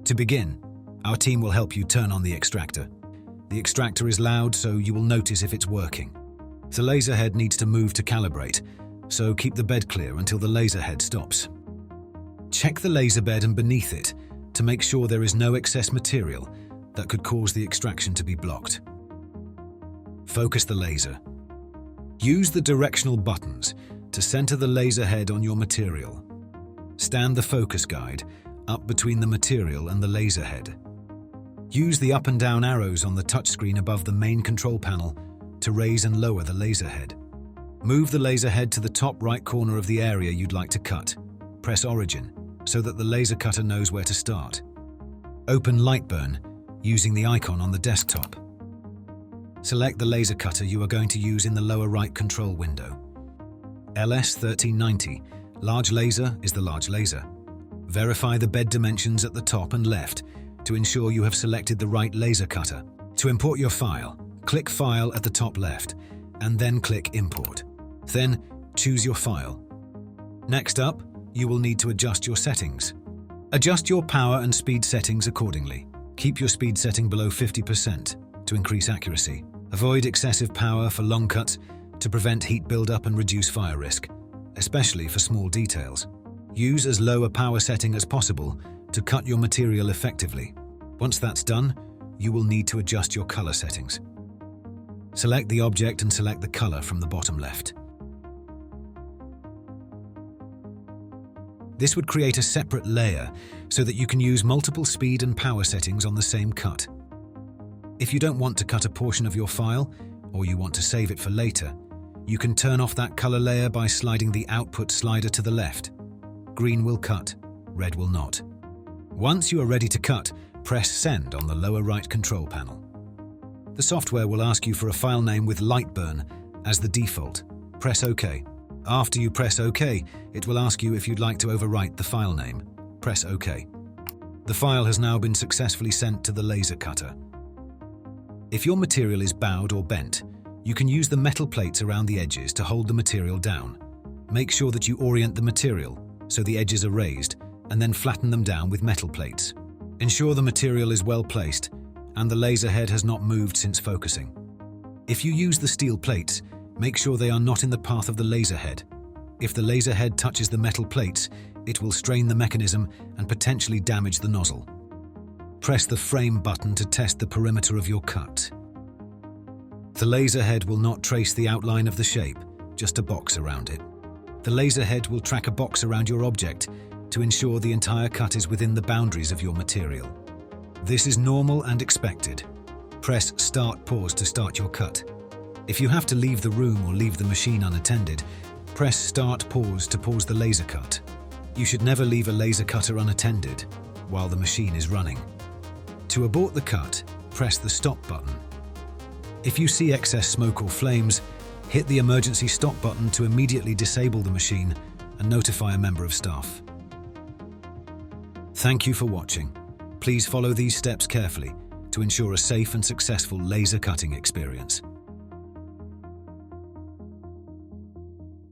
To begin, our team will help you turn on the extractor. The extractor is loud, so you will notice if it's working. The laser head needs to move to calibrate, so keep the bed clear until the laser head stops. Check the laser bed and beneath it to make sure there is no excess material that could cause the extraction to be blocked. Focus the laser. Use the directional buttons to center the laser head on your material. Stand the focus guide up between the material and the laser head. Use the up and down arrows on the touchscreen above the main control panel to raise and lower the laser head. Move the laser head to the top right corner of the area you'd like to cut. Press Origin so that the laser cutter knows where to start. Open Lightburn using the icon on the desktop. Select the laser cutter you are going to use in the lower right control window. LS1390, large laser is the large laser. Verify the bed dimensions at the top and left to ensure you have selected the right laser cutter. To import your file, click File at the top left and then click Import. Then choose your file. Next up, you will need to adjust your settings. Adjust your power and speed settings accordingly. Keep your speed setting below 50% to increase accuracy. Avoid excessive power for long cuts to prevent heat buildup and reduce fire risk, especially for small details. Use as low a power setting as possible to cut your material effectively. Once that's done, you will need to adjust your color settings. Select the object and select the color from the bottom left. This would create a separate layer so that you can use multiple speed and power settings on the same cut. If you don't want to cut a portion of your file, or you want to save it for later, you can turn off that color layer by sliding the output slider to the left. Green will cut, red will not. Once you are ready to cut, press Send on the lower right control panel. The software will ask you for a file name with Lightburn as the default. Press OK. After you press OK, it will ask you if you'd like to overwrite the file name. Press OK. The file has now been successfully sent to the laser cutter. If your material is bowed or bent, you can use the metal plates around the edges to hold the material down. Make sure that you orient the material so the edges are raised, and then flatten them down with metal plates. Ensure the material is well placed and the laser head has not moved since focusing. If you use the steel plates, make sure they are not in the path of the laser head. If the laser head touches the metal plates, it will strain the mechanism and potentially damage the nozzle. Press the frame button to test the perimeter of your cut. The laser head will not trace the outline of the shape, just a box around it. The laser head will track a box around your object to ensure the entire cut is within the boundaries of your material. This is normal and expected. Press Start/Pause to start your cut. If you have to leave the room or leave the machine unattended, press Start/Pause to pause the laser cut. You should never leave a laser cutter unattended while the machine is running. To abort the cut, press the Stop button. If you see excess smoke or flames, hit the emergency stop button to immediately disable the machine and notify a member of staff. Thank you for watching. Please follow these steps carefully to ensure a safe and successful laser cutting experience.